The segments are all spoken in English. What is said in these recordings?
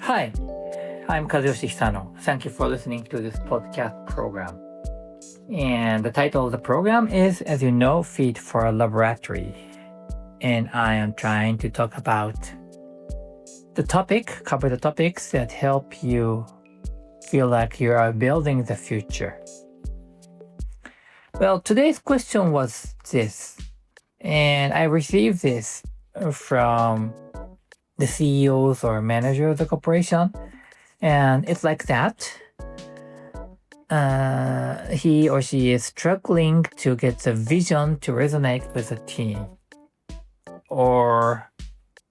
Hi, I'm Kazuyoshi Hisano. Thank you for listening to this podcast program. And the title of the program is, as you know, Feed for a Laboratory. And I am trying to talk about cover the topics that help you feel like you are building the future. Well, today's question was this, and I received this from the CEOs or manager of the corporation, and it's like that. He or she is struggling to get the vision to resonate with the team, or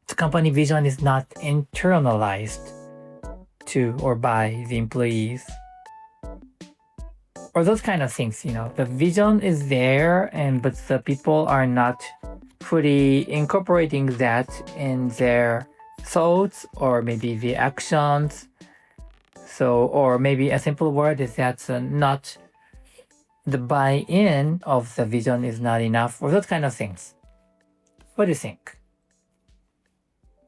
the company vision is not internalized to or by the employees, or those kind of things. The vision is there, but the people are not fully incorporating that in their thoughts or maybe the actions. Or maybe a simple word is that not the buy-in of the vision is not enough, or those kind of things. What do you think?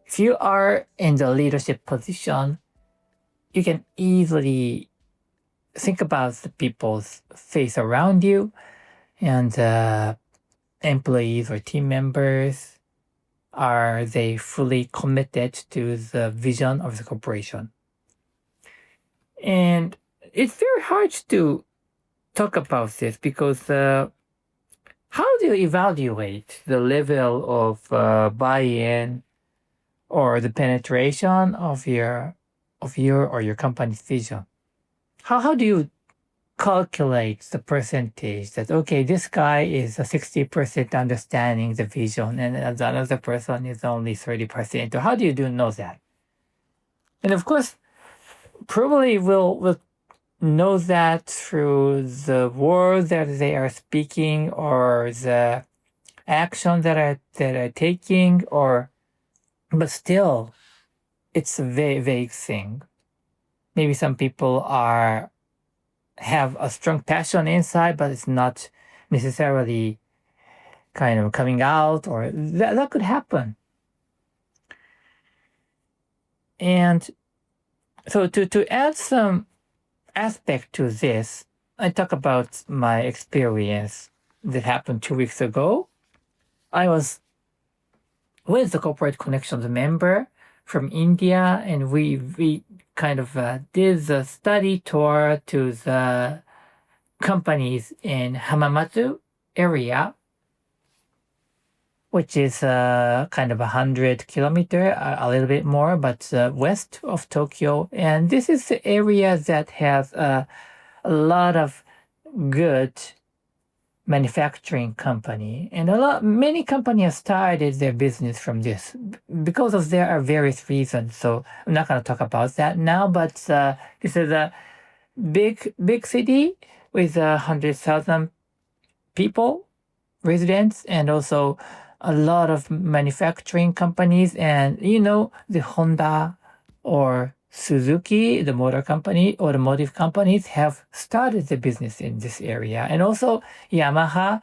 If you are in the leadership position, you can easily think about the people's face around you and employees or team members. Are they fully committed to the vision of the corporation? And it's very hard to talk about this because how do you evaluate the level of buy-in or the penetration of your or your company's vision? How do you calculate the percentage that, okay, this guy is a 60% understanding the vision and another person is only 30%? Or how do you know that? And of course, probably we'll know that through the words that they are speaking or the action that are taking, but still, it's a very vague thing. Maybe some people have a strong passion inside, but it's not necessarily kind of coming out, or that could happen. And so to add some aspect to this, I talk about my experience that happened 2 weeks ago. I was with the Corporate Connections member from India, and we kind of did the study tour to the companies in Hamamatsu area, which is kind of 100 kilometer, a little bit more, but west of Tokyo. And this is the area that has a lot of good manufacturing company. And many companies have started their business from this because there are various reasons. So I'm not going to talk about that now, but this is a big city with 100,000 people, residents, and also a lot of manufacturing companies. And the Honda or Suzuki, the motor company, automotive companies have started the business in this area. And also Yamaha,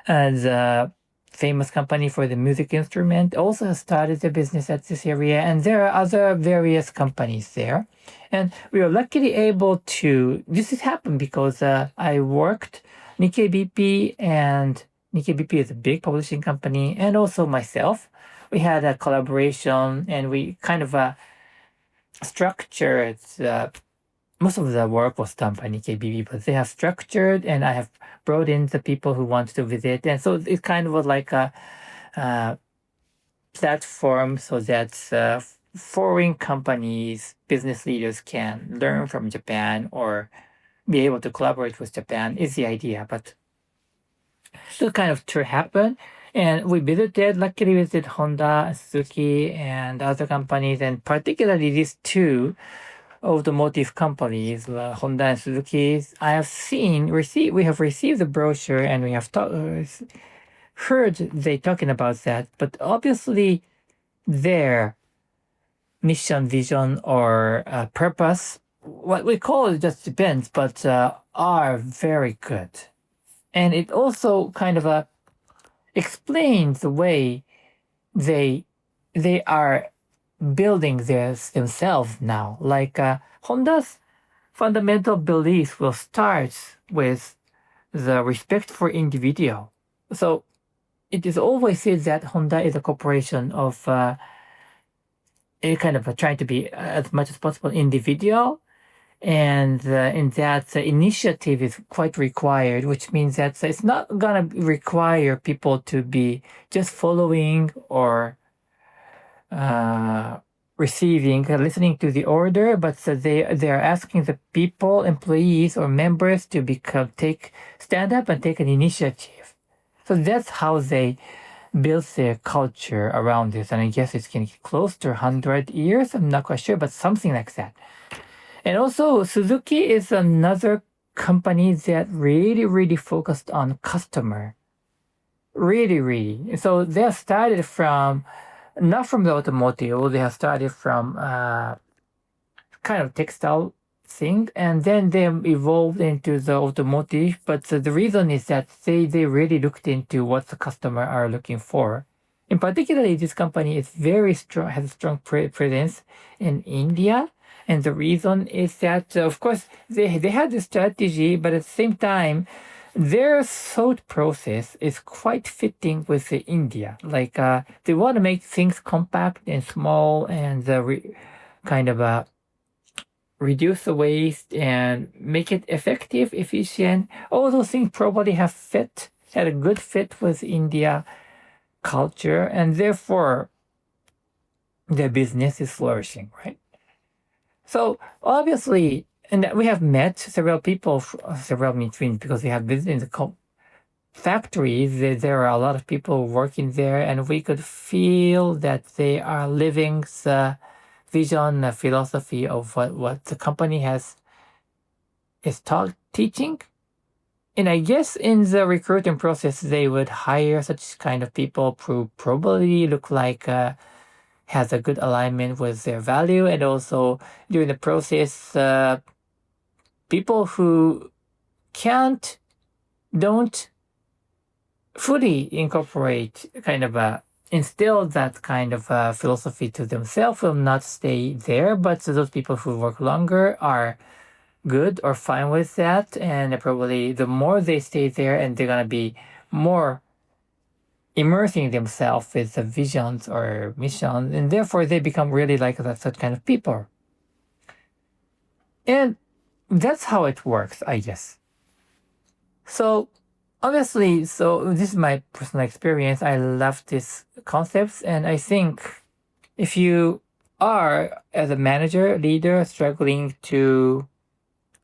the famous company for the music instrument, also has started the business at this area. And there are other various companies there. And we were luckily able to, this has happened because I worked Nikkei BP, and Nikkei BP is a big publishing company, and also myself. We had a collaboration, and we kind of structured, most of the work was done by Nikkei BP, but they have structured, and I have brought in the people who want to visit. And so it kind of was like a platform so that foreign companies, business leaders can learn from Japan or be able to collaborate with Japan is the idea. But this kind of tour happened, and we luckily visited Honda, Suzuki, and other companies, and particularly these two automotive companies, Honda and Suzuki. I have we have received the brochure, and we have heard they talking about that, but obviously their mission, vision, or purpose, what we call it just depends, but are very good. And it also kind of explains the way they are building themselves now. Like Honda's fundamental belief will start with the respect for individual. So it is always said that Honda is a corporation of a kind of trying to be as much as possible individual, and in that initiative is quite required, which means that it's not gonna require people to be just following or listening to the order, but they are asking the people, employees or members to stand up and take an initiative. So that's how they build their culture around this. And I guess it's getting close to 100 years. I'm not quite sure, but something like that. And also Suzuki is another company that really focused on customer. Really. So they have started from, not from the automotive, they have started from kind of textile thing, and then they evolved into the automotive. But the reason is that they really looked into what the customer are looking for. In particular, this company is very strong, has a strong presence in India. And the reason is that, of course, they had the strategy, but at the same time, their thought process is quite fitting with India. Like they want to make things compact and small and reduce the waste and make it effective, efficient. All those things probably had a good fit with India culture, and therefore their business is flourishing, right? So obviously, and we have met several people, several meetings, because we have visited the factories. There are a lot of people working there, and we could feel that they are living the vision, the philosophy of what the company is teaching. And I guess in the recruiting process, they would hire such kind of people who probably look like has a good alignment with their value, and also during the process, people who don't fully incorporate instill that kind of philosophy to themselves will not stay there, but those people who work longer are good or fine with that, and probably the more they stay there, and they're gonna be more immersing themselves with the visions or missions, and therefore they become really like that kind of people. And that's how it works, I guess. So obviously, this is my personal experience. I love these concepts, and I think if you are, as a manager, leader, struggling to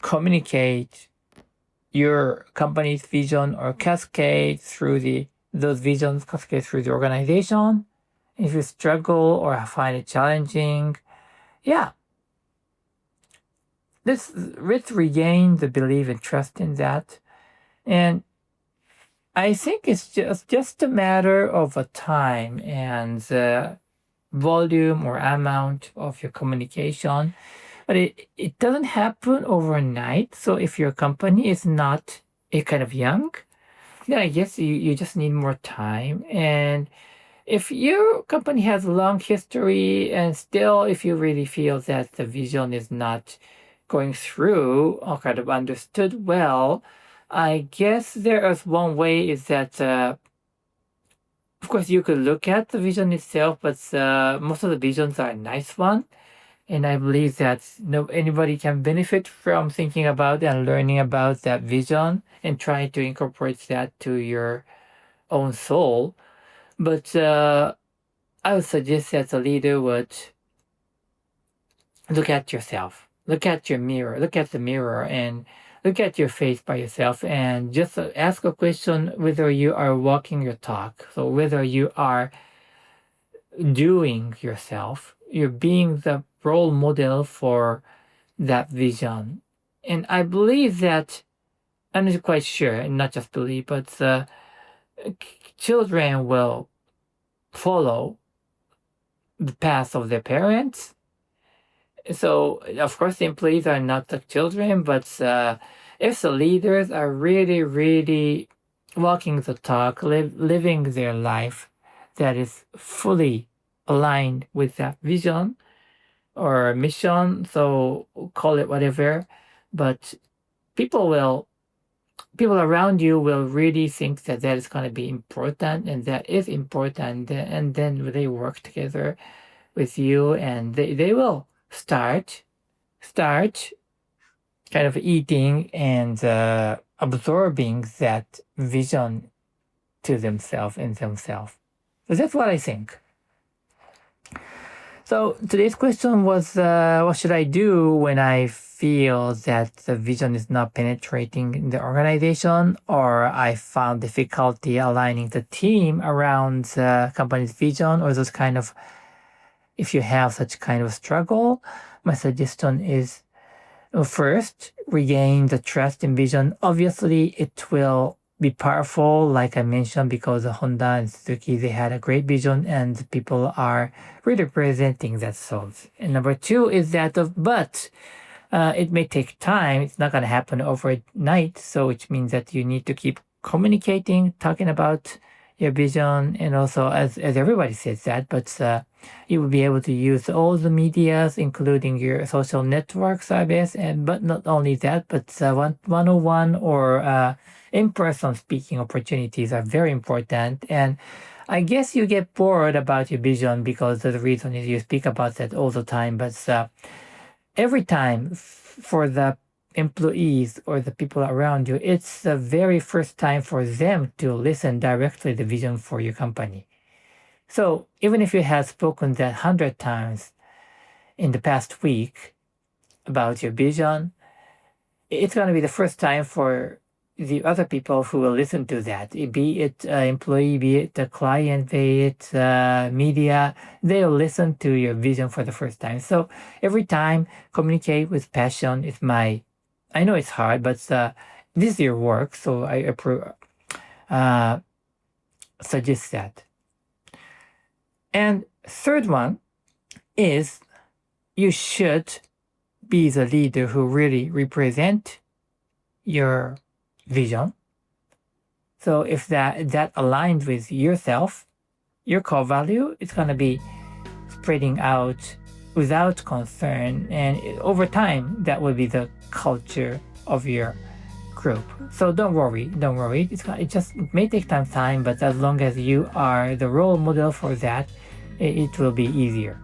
communicate your company's vision or those visions cascade through the organization, if you struggle or find it challenging, let's regain the belief and trust in that. And I think it's just a matter of a time and the volume or amount of your communication. But it doesn't happen overnight. So if your company is not a kind of young, then I guess you just need more time. And if your company has a long history, and still if you really feel that the vision is not going through or kind of understood well, I guess there is one way is that, of course, you could look at the vision itself, but most of the visions are a nice one. And I believe that anybody can benefit from thinking about and learning about that vision and trying to incorporate that to your own soul. But I would suggest that the leader would look at yourself, look at the mirror, and look at your face by yourself, and just ask a question whether you are walking your talk. So whether you are doing yourself, you're being the role model for that vision. And I believe that, I'm not quite sure, and not just believe, but children will follow the path of their parents. So, of course, the employees are not the children, but if the leaders are really walking the talk, living their life that is fully aligned with that vision or mission, so call it whatever, but people around you will really think that that is going to be important, and that is important, and then they work together with you, and they will start kind of eating and absorbing that vision to themselves in themselves. So that's what I think. So today's question was, what should I do when I feel that the vision is not penetrating in the organization, or I found difficulty aligning the team around the company's vision, or those kind of, if you have such kind of struggle, my suggestion is, first, regain the trust in vision. Obviously, it will be powerful, like I mentioned, because Honda and Suzuki, they had a great vision and people are really representing that souls. And number two is that it may take time. It's not going to happen overnight. So which means that you need to keep communicating, talking about your vision. And also, as everybody says that, but you will be able to use all the medias, including your social network service. But not only that, but one-on-one or in-person speaking opportunities are very important. And I guess you get bored about your vision because the reason is you speak about that all the time. But every time for the employees or the people around you, it's the very first time for them to listen directly the vision for your company. So even if you have spoken that 100 times in the past week about your vision, it's going to be the first time for the other people who will listen to that, be it employee, be it the client, be it media, they'll listen to your vision for the first time. So every time, communicate with passion. I know it's hard, but this is your work, so I suggest that. And third one is, you should be the leader who really represent your vision. So if that aligns with yourself, your core value, it's going to be spreading out without concern, and over time that will be the culture of your group. So don't worry. It may take time, but as long as you are the role model for that, it will be easier.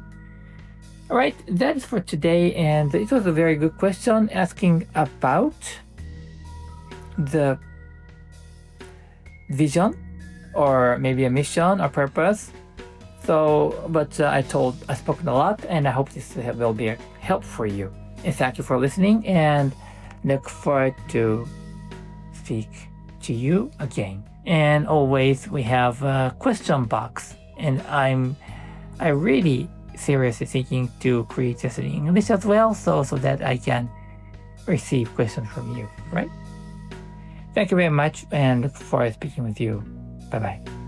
All right, that is for today, and it was a very good question asking about the vision or maybe a mission or purpose. So, but I spoken a lot, and I hope this will be a help for you. And thank you for listening, and look forward to speak to you again. And always we have a question box, and I really seriously thinking to create this in English as well, so that I can receive questions from you, right? Thank you very much, and look forward to speaking with you. Bye-bye.